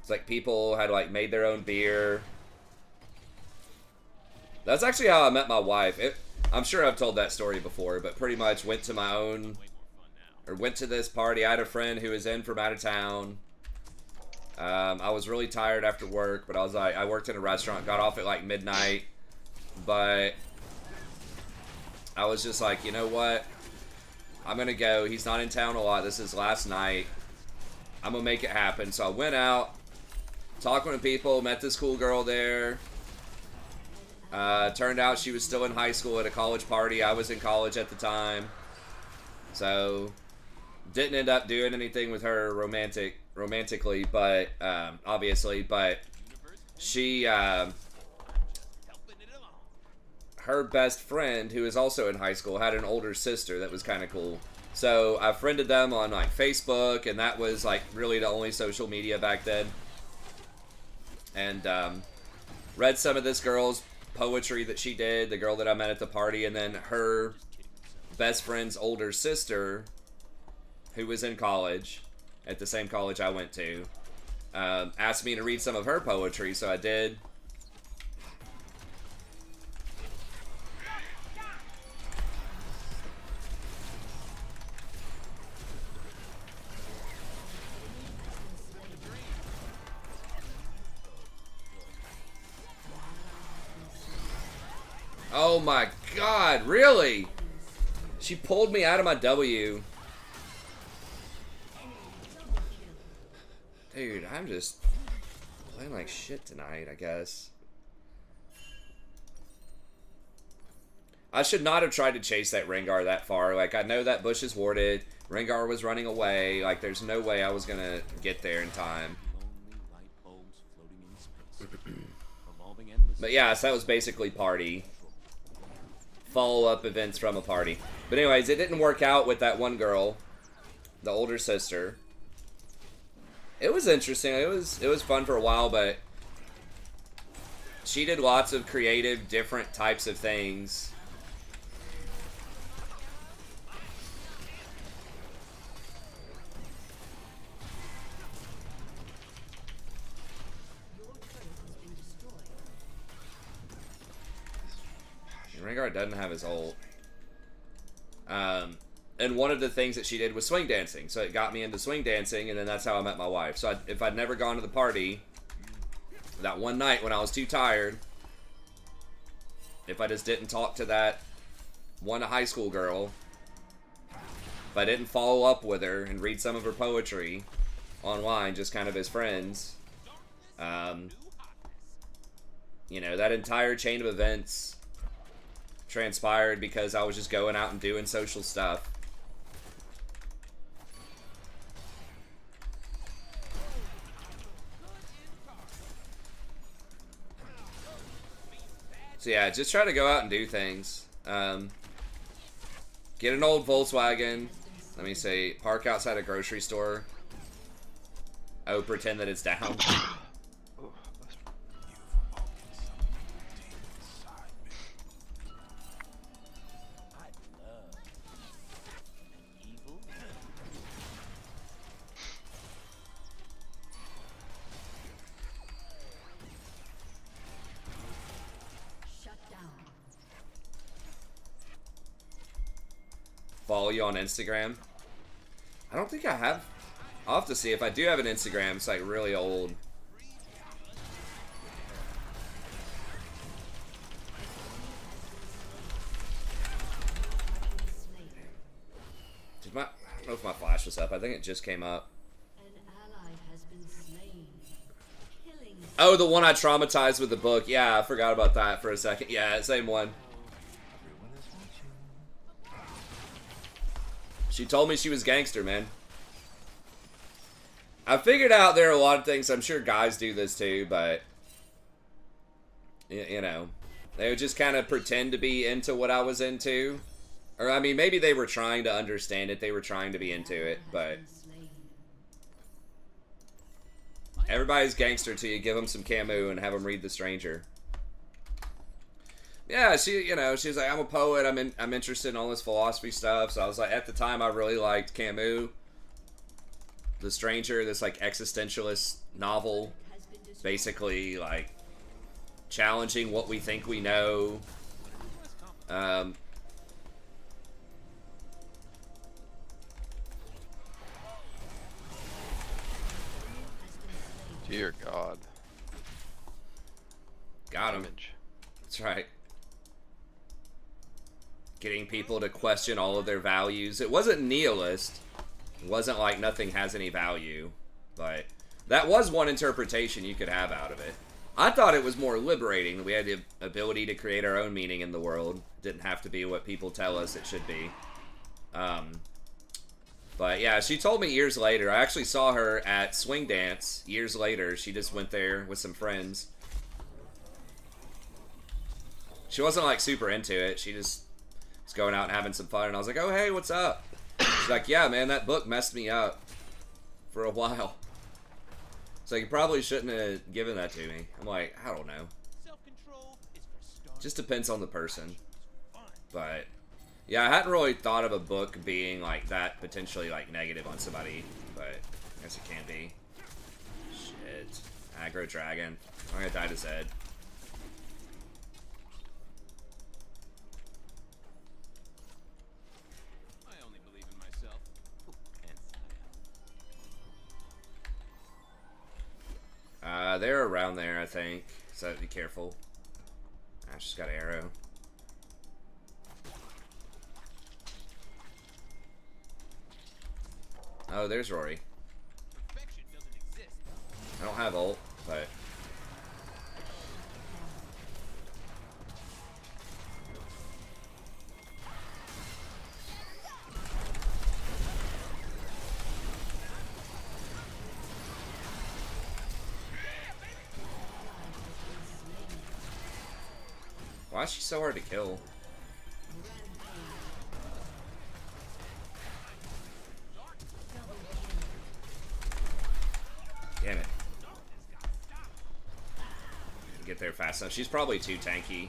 It's like people had like made their own beer. That's actually how I met my wife. I'm sure I've told that story before, but pretty much went to this party. I had a friend who was in from out of town. I was really tired after work, but I worked in a restaurant, got off at like midnight, but I was just like, you know what? I'm gonna go. He's not in town a lot. This is last night. I'm gonna make it happen. So I went out, talking to people, met this cool girl there. Turned out she was still in high school at a college party. I was in college at the time. So didn't end up doing anything with her romantically, but obviously, but she her best friend, who is also in high school, had an older sister that was kind of cool. So I friended them on like Facebook, and that was like really the only social media back then. And read some of this girl's poetry that she did, the girl that I met at the party, and then her best friend's older sister, who was in college, at the same college I went to, asked me to read some of her poetry, so I did. Oh my god, really? She pulled me out of my W. Dude, I'm just playing like shit tonight, I guess. I should not have tried to chase that Rengar that far. Like, I know that bush is warded. Rengar was running away. Like, there's no way I was gonna get there in time. But yeah, so that was basically party. Follow-up events from a party. But anyways, it didn't work out with that one girl, the older sister. It was interesting. It was fun for a while, but she did lots of creative, different types of things. Rengar doesn't have his ult. And one of the things that she did was swing dancing. So it got me into swing dancing, and then that's how I met my wife. So if I'd never gone to the party, that one night when I was too tired, if I just didn't talk to that one high school girl, if I didn't follow up with her and read some of her poetry online, just kind of as friends, you know, that entire chain of events transpired because I was just going out and doing social stuff. So yeah, just try to go out and do things. Get an old Volkswagen. Let me see. Park outside a grocery store. Oh, pretend that it's down. Follow you on Instagram. I don't think I have. I'll have to see. If I do have an Instagram, it's like really old. I don't know if my flash was up. I think it just came up. Oh, the one I traumatized with the book. Yeah, I forgot about that for a second. Yeah, same one. She told me she was gangster, man. I figured out there are a lot of things. I'm sure guys do this too, but You know, they would just kind of pretend to be into what I was into. Or, I mean, maybe they were trying to understand it. They were trying to be into it, but everybody's gangster till you give them some Camus and have them read The Stranger. Yeah, you know, she's like, I'm a poet. I'm interested in all this philosophy stuff. So I was like, at the time, I really liked Camus, The Stranger, this like existentialist novel, basically like challenging what we think we know. Dear God. Got him. Damage. That's right. Getting people to question all of their values. It wasn't nihilist. It wasn't like nothing has any value. But that was one interpretation you could have out of it. I thought it was more liberating. We had the ability to create our own meaning in the world. It didn't have to be what people tell us it should be. But yeah, she told me years later. I actually saw her at Swing Dance years later. She just went there with some friends. She wasn't like super into it. She just was going out and having some fun. And I was like, oh, hey, what's up? She's like, yeah, man, that book messed me up for a while. So you probably shouldn't have given that to me. I'm like, I don't know. Just depends on the person. But yeah, I hadn't really thought of a book being like that, potentially like negative on somebody, but I guess it can be. Shit. Aggro dragon. I'm gonna die to Zed. I only believe in myself. They're around there, I think. So be careful. I just got an arrow. Oh, there's Rory. Perfection doesn't exist. I don't have ult, but why is she so hard to kill? Damn it. Get there fast enough. She's probably too tanky.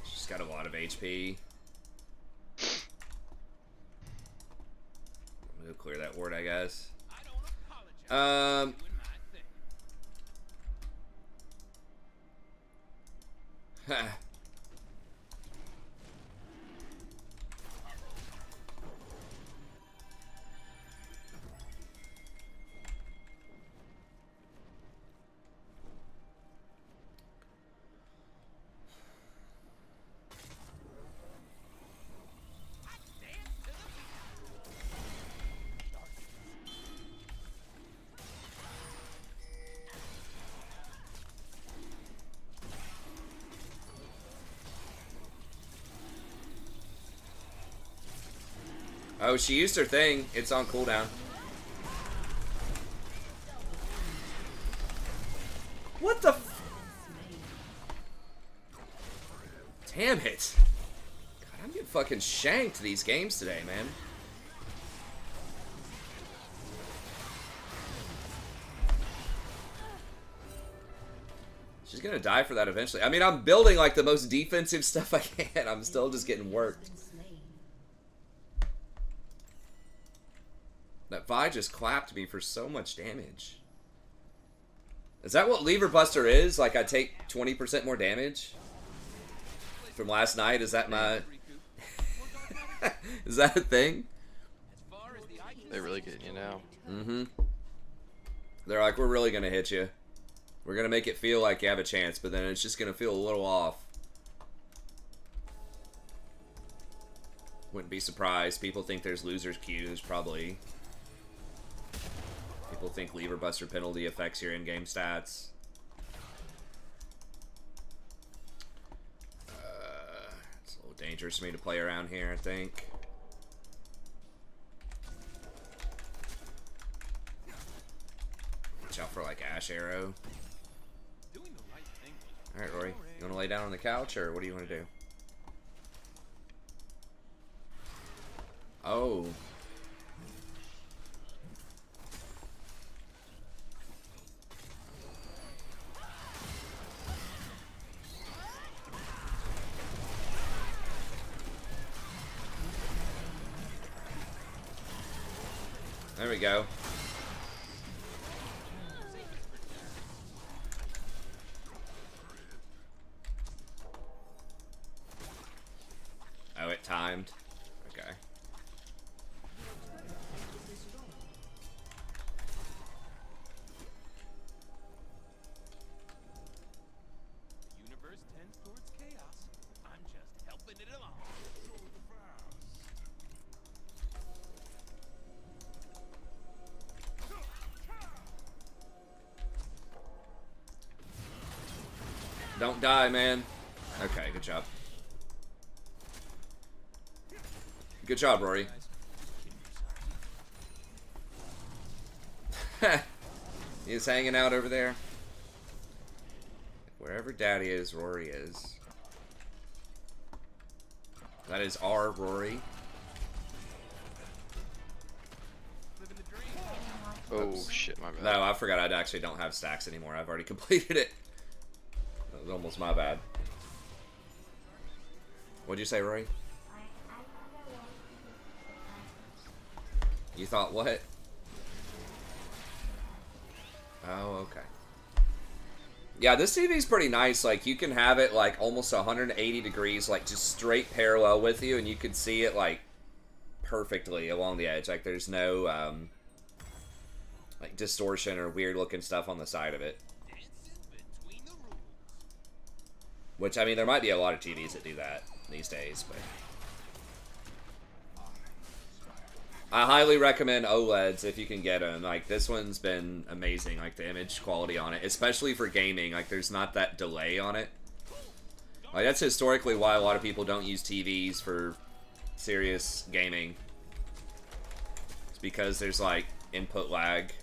She's got a lot of HP. I'm gonna clear that ward, I guess. Oh, she used her thing. It's on cooldown. What the f- Damn it. God, I'm getting fucking shanked these games today, man. She's gonna die for that eventually. I mean, I'm building like the most defensive stuff I can. I'm still just getting worked. That Vi just clapped me for so much damage. Is that what Lever Buster is? Like I take 20% more damage? From last night? Is that my... Is that a thing? They really get you now. Mm-hmm. They're like, we're really gonna hit you. We're gonna make it feel like you have a chance, but then it's just gonna feel a little off. Wouldn't be surprised. People think there's losers queues, probably. People think Lever Buster penalty affects your in-game stats. It's a little dangerous for me to play around here, I think. Watch out for like Ash Arrow. Doing the right thing Alright, Rory. You want to lay down on the couch, or what do you want to do? Oh. There we go. Oh, it timed. Okay. The universe tends towards chaos. I'm just helping it along. Don't die, man. Okay, good job. Good job, Rory. He's hanging out over there. Wherever Daddy is, Rory is. That is our Rory. Living the dream. Oh shit, my bad. No, I forgot I actually don't have stacks anymore. I've already completed it. That was almost my bad. What'd you say, Rory? You thought what? Oh, okay. Yeah, this TV is pretty nice. Like, you can have it, like, almost 180 degrees, like, just straight parallel with you, and you can see it, like, perfectly along the edge. Like, there's no, like, distortion or weird-looking stuff on the side of it. Dancing between the rules. Which, I mean, there might be a lot of TVs that do that these days, but... I highly recommend OLEDs if you can get them. Like, this one's been amazing, like, the image quality on it. Especially for gaming. Like, there's not that delay on it. Like, that's historically why a lot of people don't use TVs for serious gaming. It's because there's, like, input lag.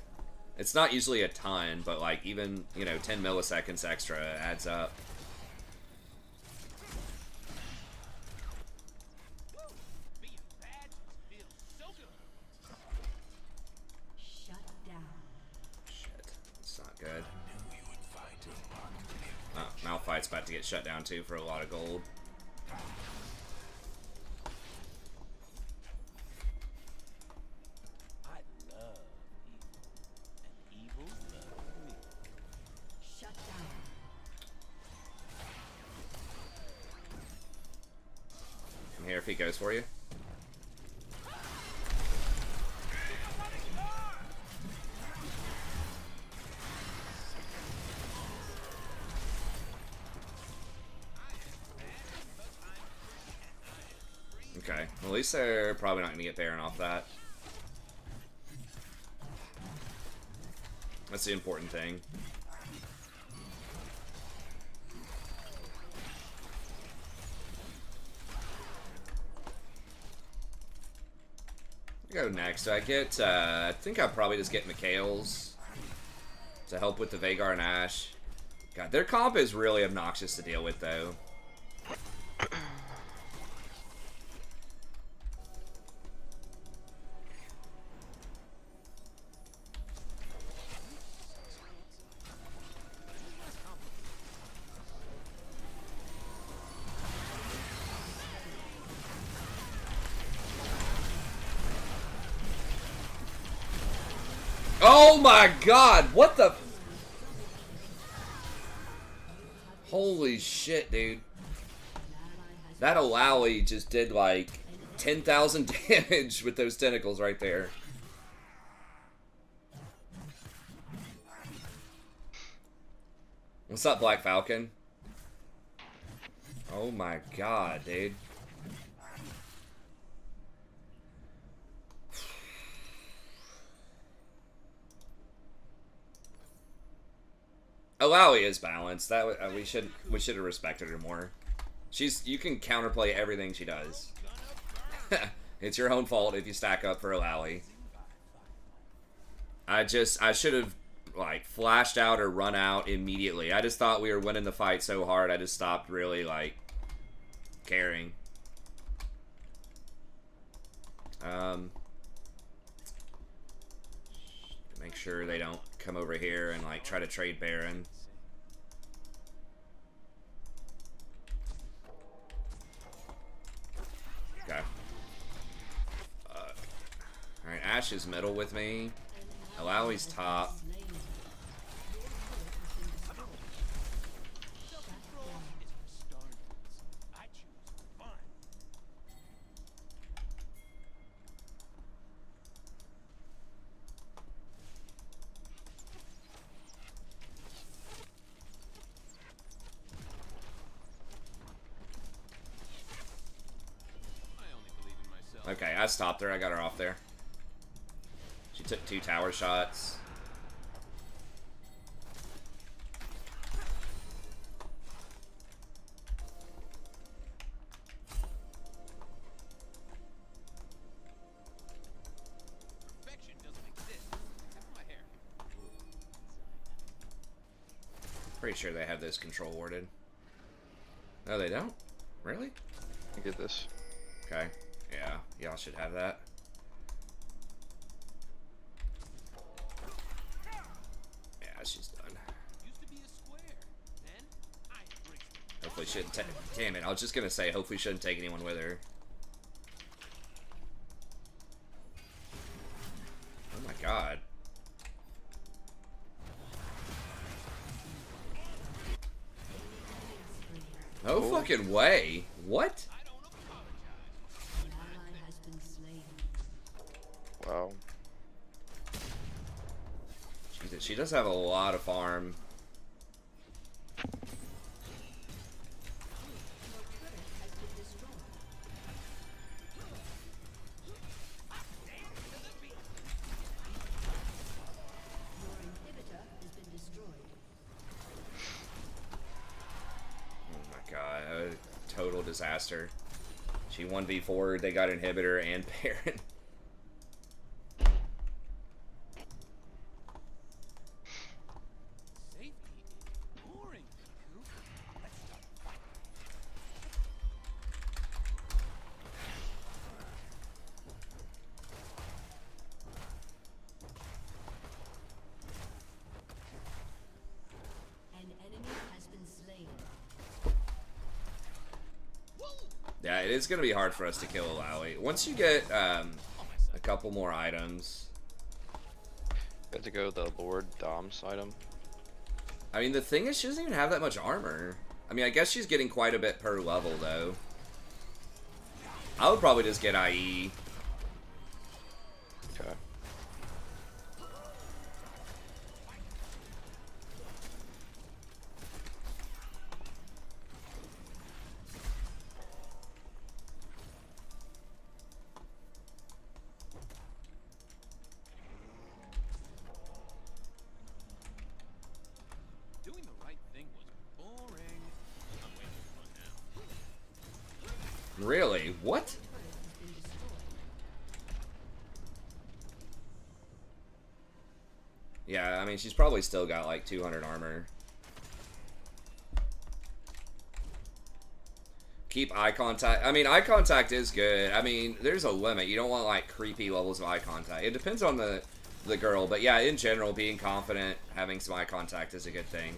It's not usually a ton, but, like, even, you know, 10 milliseconds extra adds up. Being bad feels so good. Shut down. Shit, that's not good. Oh, Malphite's about to get shut down too for a lot of gold. I love evil, and evil loves me. Shut down. I'm here if he goes for you. Okay, well, at least they're probably not going to get Baron off that. That's the important thing. I go next. Do I get, I think I'll probably just get Mikhail's to help with the Veigar and Ashe. God, their comp is really obnoxious to deal with, though. Oh my god, what the... Holy shit, dude. That Alawi just did like 10,000 damage with those tentacles right there. What's up, Black Falcon? Oh my god, dude. Alawi is balanced. That we should have respected her more. You can counterplay everything she does. It's your own fault if you stack up for Alawi. I should have like flashed out or run out immediately. I just thought we were winning the fight so hard, I just stopped really like caring. Make sure they don't come over here and like try to trade Baron. Okay. Alright, Ashe is middle with me. Alawi's top. Okay, I stopped her. I got her off there. She took 2 tower shots. Perfection doesn't exist, except for my hair. Pretty sure they have this control warded. No, they don't? Really? I get this. Okay. Yeah, y'all should have that. Yeah, she's done. Used to be a square. Then I embraced it. Hopefully shouldn't take... Damn it, I was just gonna say, hopefully shouldn't take anyone with her. Oh my god. No fucking way. What? I don't apologize. An ally has been slain. Wow. She does have a lot of farm. Your turret has been destroyed. Your inhibitor has been destroyed. Oh my god, a total disaster. She 1v4'd, they got inhibitor and Baron. Safety is boring, Riku. Let's start fighting. An enemy has been slain. Yeah, it is going to be hard for us to kill Alawi. Once you get a couple more items. We have to go the Lord Dom's item. I mean, the thing is, she doesn't even have that much armor. I mean, I guess she's getting quite a bit per level, though. I would probably just get IE. Okay. Doing the right thing was boring. I'm waiting for fun now. Really? What? Yeah, I mean, she's probably still got like 200 armor. Keep eye contact. I mean, eye contact is good. I mean, there's a limit. You don't want like creepy levels of eye contact. It depends on the girl, but yeah, in general, being confident, having some eye contact is a good thing.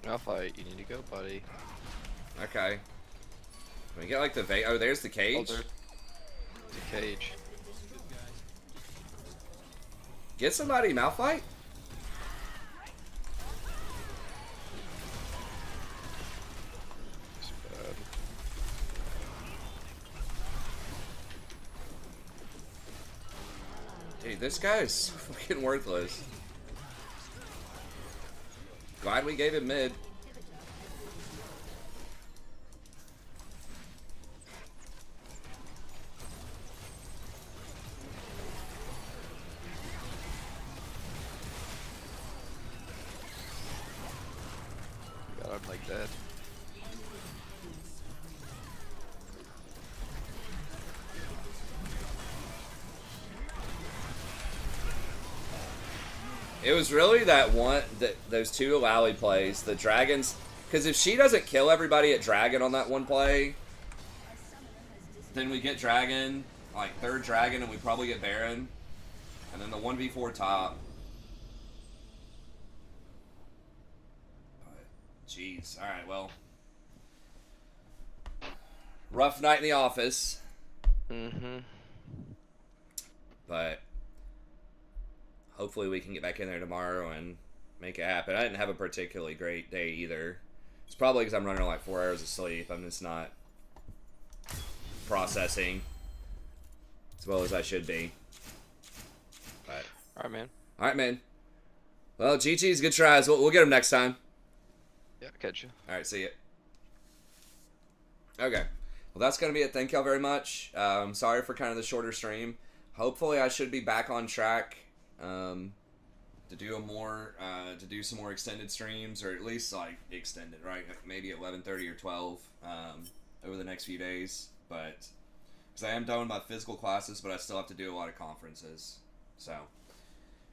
I'll fight. You need to go, buddy. Okay. Can we get like the oh, there's the cage. Oh, there's a cage. Get somebody, Malphite. It's bad. Dude, this guy is so fucking worthless. Glad we gave him mid. dead. It was really those two Lally plays, the dragons. Because if she doesn't kill everybody at dragon on that one play, then we get dragon, like third dragon, and we probably get Baron, and then the 1v4 top. But, jeez. All right. Well, rough night in the office. Mm-hmm. But hopefully we can get back in there tomorrow and make it happen. I didn't have a particularly great day either. It's probably because I'm running on like 4 hours of sleep. I'm just not processing as well as I should be. But Alright, man. alright, man. Well, GG's, good tries. We'll get them next time. Yeah, catch you. Alright, see ya. Okay. Well, that's going to be it. Thank y'all very much. Sorry for kind of the shorter stream. Hopefully I should be back on track to do some more extended streams, or at least like extended, right? Maybe at 11:30 or 12 over the next few days. But because I am done with my physical classes, but I still have to do a lot of conferences. So,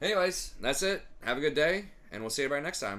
anyways, that's it. Have a good day, and we'll see everybody next time.